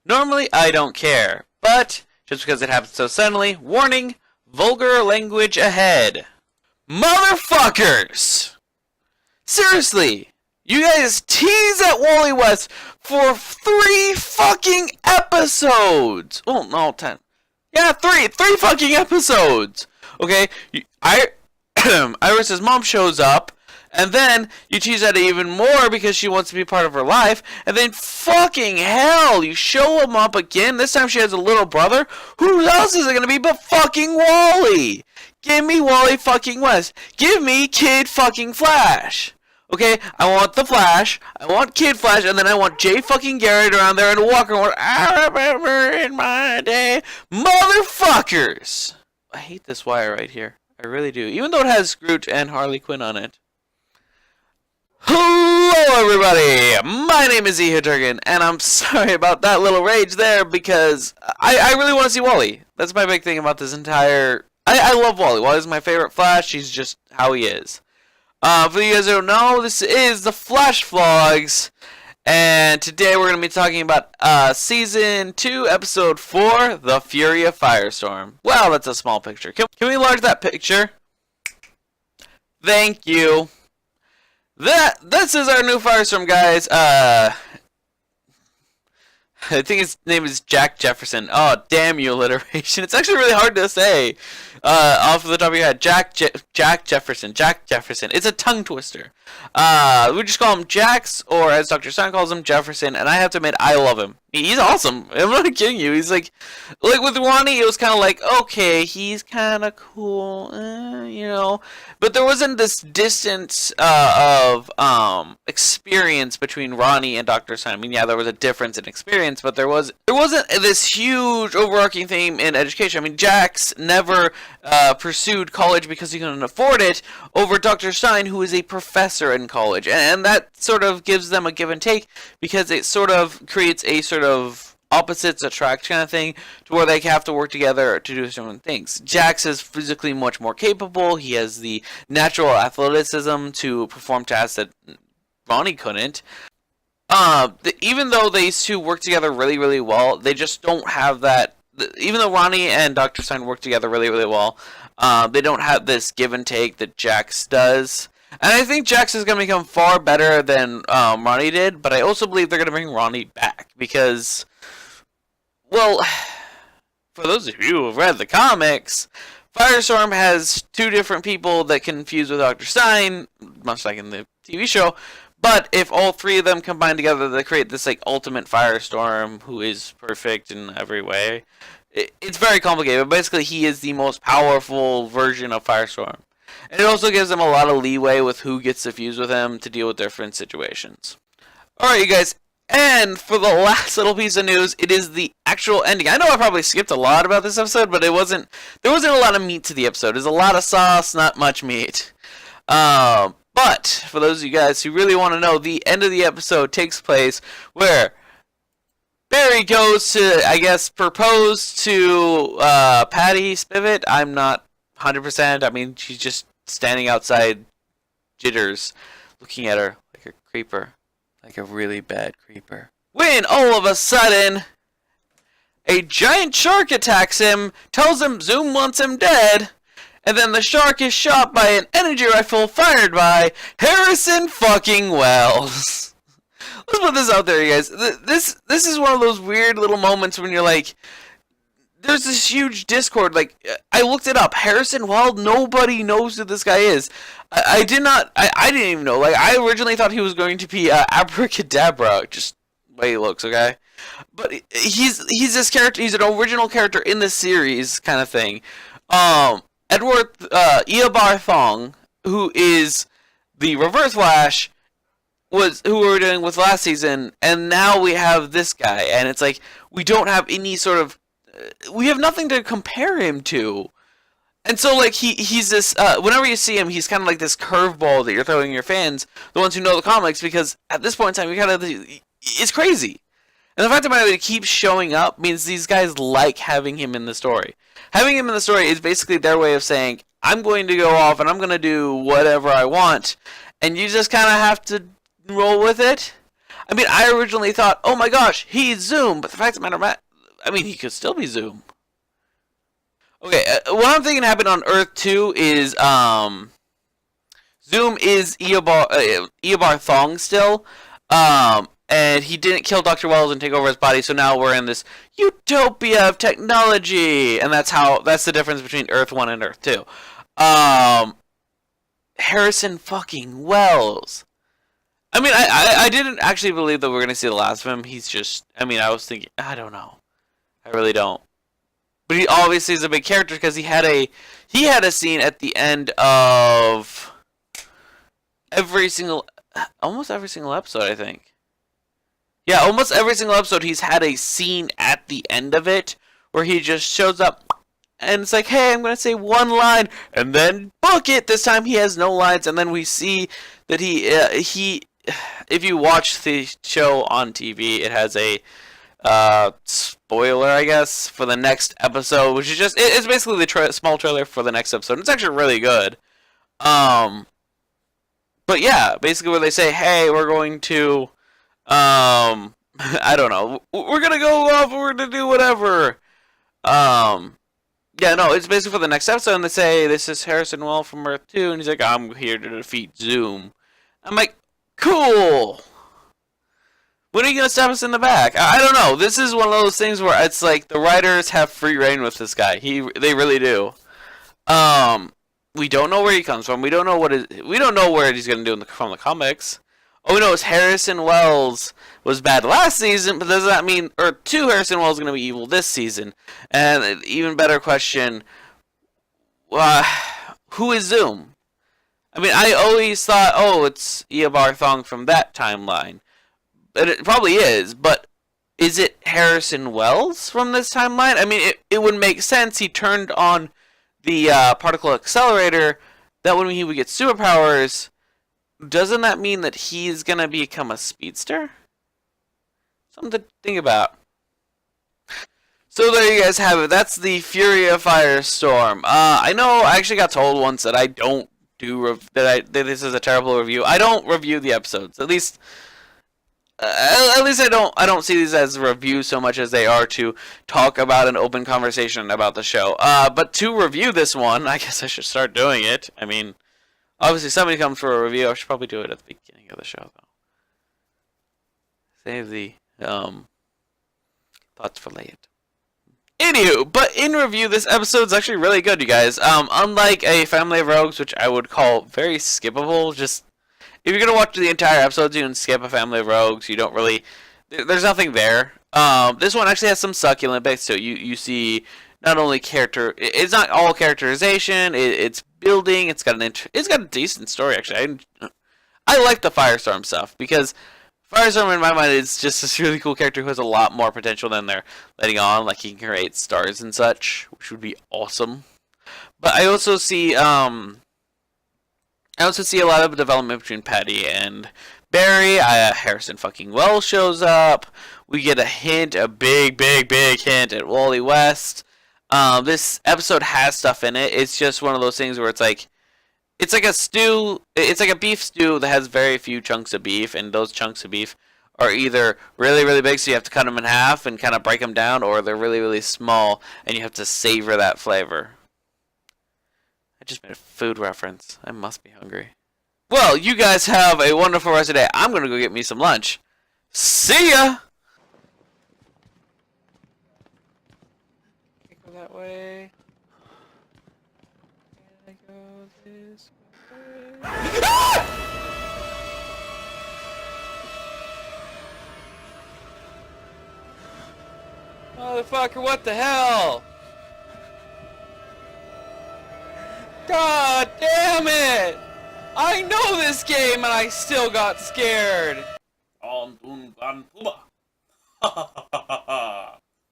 Normally, I don't care, but just because it happens so suddenly, warning, vulgar language ahead. Motherfuckers! Seriously, you guys tease at Wally West for 3 fucking episodes! Oh, no, 10. Yeah, 3 fucking episodes! Okay, Iris's mom shows up, and then you tease at it even more because she wants to be part of her life. And then fucking hell, you show him up again. This time she has a little brother. Who else is it going to be but fucking Wally? Give me Wally fucking West. Give me Kid fucking Flash. Okay, I want the Flash. I want Kid Flash. And then I want Jay fucking Garrett around there and Walker going, I remember in my day. Motherfuckers. I hate this wire right here. I really do. Even though it has Groot and Harley Quinn on it. Hello everybody, my name is Turgan, and I'm sorry about that little rage there because I really want to see Wally. That's my big thing about this entire... I love Wally. Wally's my favorite Flash. He's just how he is. For you guys who don't know, this is the Flash Vlogs, and today we're going to be talking about Season 2, Episode 4, The Fury of Firestorm. Well, that's a small picture. Can we enlarge that picture? Thank you. This is our new Firestorm, guys. I think his name is Jack Jefferson. Oh, damn you, alliteration. It's actually really hard to say off the top of your head. Jack Jefferson. Jack Jefferson. It's a tongue twister. We just call him Jax, or as Dr. Stein calls him, Jefferson. And I have to admit, I love him. He's awesome. I'm not kidding you. He's like with Ronnie, it was kind of like, okay, he's kind of cool, you know. But there wasn't this distance of experience between Ronnie and Dr. Stein. I mean, yeah, there was a difference in experience, but there wasn't this huge overarching theme in education. I mean, Jax never pursued college because he couldn't afford it over Dr. Stein, who is a professor in college. And that sort of gives them a give and take because it sort of creates a sort of opposites attract kind of thing to where they have to work together to do certain things. Jax is physically much more capable. He has the natural athleticism to perform tasks that Ronnie couldn't. Even though these two work together really, really well, they just don't have that. Even though Ronnie and Dr. Stein work together really, really well, they don't have this give and take that Jax does. And I think Jax is going to become far better than Ronnie did, but I also believe they're going to bring Ronnie back because, well, for those of you who have read the comics, Firestorm has 2 different people that can fuse with Dr. Stein, much like in the TV show, but if all 3 of them combine together, they create this like ultimate Firestorm who is perfect in every way. It's very complicated, but basically he is the most powerful version of Firestorm. And it also gives them a lot of leeway with who gets to fuse with him to deal with different situations. Alright, you guys, and for the last little piece of news, it is the actual ending. I know I probably skipped a lot about this episode, but there wasn't a lot of meat to the episode. There's a lot of sauce, not much meat. But for those of you guys who really want to know, the end of the episode takes place where Barry goes to, I guess, propose to Patty Spivot. I'm not 100%. I mean, she's just standing outside Jitters, looking at her like a creeper. Like a really bad creeper. When all of a sudden, a giant shark attacks him, tells him Zoom wants him dead, and then the shark is shot by an energy rifle fired by Harrison fucking Wells. Let's put this out there, you guys. This is one of those weird little moments when you're like, there's this huge discord. Like, I looked it up. Harrison Wells, nobody knows who this guy is. I didn't even know. Like, I originally thought he was going to be Abracadabra, just the way he looks, okay? But he's this character. He's an original character in the series, kind of thing. Edward Eobard Thong, who is the Reverse Flash, was who we were doing with last season, and now we have this guy, and it's like we don't have any sort of, we have nothing to compare him to, and so like he's this. Whenever you see him, he's kind of like this curveball that you're throwing your fans, the ones who know the comics, because at this point in time, you kind of, it's crazy, and the fact that he keeps showing up means these guys like having him in the story. Having him in the story is basically their way of saying, I'm going to go off and I'm going to do whatever I want, and you just kind of have to roll with it. I mean, I originally thought, oh my gosh, he's Zoom, but the fact of the matter, I mean, he could still be Zoom. Okay, what I'm thinking happened on Earth 2 is, Zoom is Eobard Thong still, and he didn't kill Dr. Wells and take over his body, so now we're in this utopia of technology, and that's the difference between Earth 1 and Earth 2. Harrison fucking Wells. I mean, I didn't actually believe that we were going to see the last of him. He's just, I mean, I was thinking, I don't know. I really don't. But he obviously is a big character because he had a scene at the end of almost every single episode, I think. Yeah, almost every single episode he's had a scene at the end of it where he just shows up and it's like, hey, I'm going to say one line and then book it. This time he has no lines, and then we see that he if you watch the show on TV, it has a spoiler, I guess, for the next episode, which is just, it's basically the small trailer for the next episode. It's actually really good. But yeah, basically where they say, hey, we're going to, I don't know, we're going to go off, we're going to do whatever. Yeah, no, it's basically for the next episode, and they say, this is Harrison Wells from Earth 2, and he's like, I'm here to defeat Zoom. I'm like, cool! When are you going to stab us in the back? I don't know. This is one of those things where it's like the writers have free reign with this guy. They really do. We don't know where he comes from. We don't know we don't know where he's going to do from the comics. All we know is Harrison Wells was bad last season, but does that mean Earth 2 Harrison Wells is going to be evil this season? And an even better question, who is Zoom? I mean, I always thought, oh, it's Eobard Thong from that timeline. And it probably is, but is it Harrison Wells from this timeline? I mean, it would make sense. He turned on the particle accelerator. That would mean he would get superpowers. Doesn't that mean that he's going to become a speedster? Something to think about. So there you guys have it. That's the Fury of Firestorm. I know I actually got told once that I don't that this is a terrible review. I don't review the episodes. At least I don't see these as reviews so much as they are to talk about an open conversation about the show. But to review this one, I guess I should start doing it. I mean, obviously somebody comes for a review. I should probably do it at the beginning of the show, though. Save the thoughts for later. Anywho, but in review, this episode's actually really good, you guys. Unlike a Family of Rogues, which I would call very skippable, just if you're gonna watch the entire episode, you can skip a Family of Rogues. You don't really, there's nothing there. This one actually has some succulent bits to it. You see not only it's not all characterization. It's building. It's got a decent story actually. I like the Firestorm stuff because Firestorm, in my mind, is just this really cool character who has a lot more potential than they're letting on. Like, he can create stars and such, which would be awesome. But I also see a lot of development between Patty and Barry. Harrison fucking Wells shows up. We get a big hint at Wally West. This episode has stuff in it. It's just one of those things where it's like a stew. It's like a beef stew that has very few chunks of beef, and those chunks of beef are either really big, so you have to cut them in half and kind of break them down, or they're really small, and you have to savor that flavor. I just made a food reference. I must be hungry. Well, you guys have a wonderful rest of the day. I'm gonna go get me some lunch. See ya! Can't go that way. This way. Motherfucker, what the hell? God damn it! I know this game and I still got scared.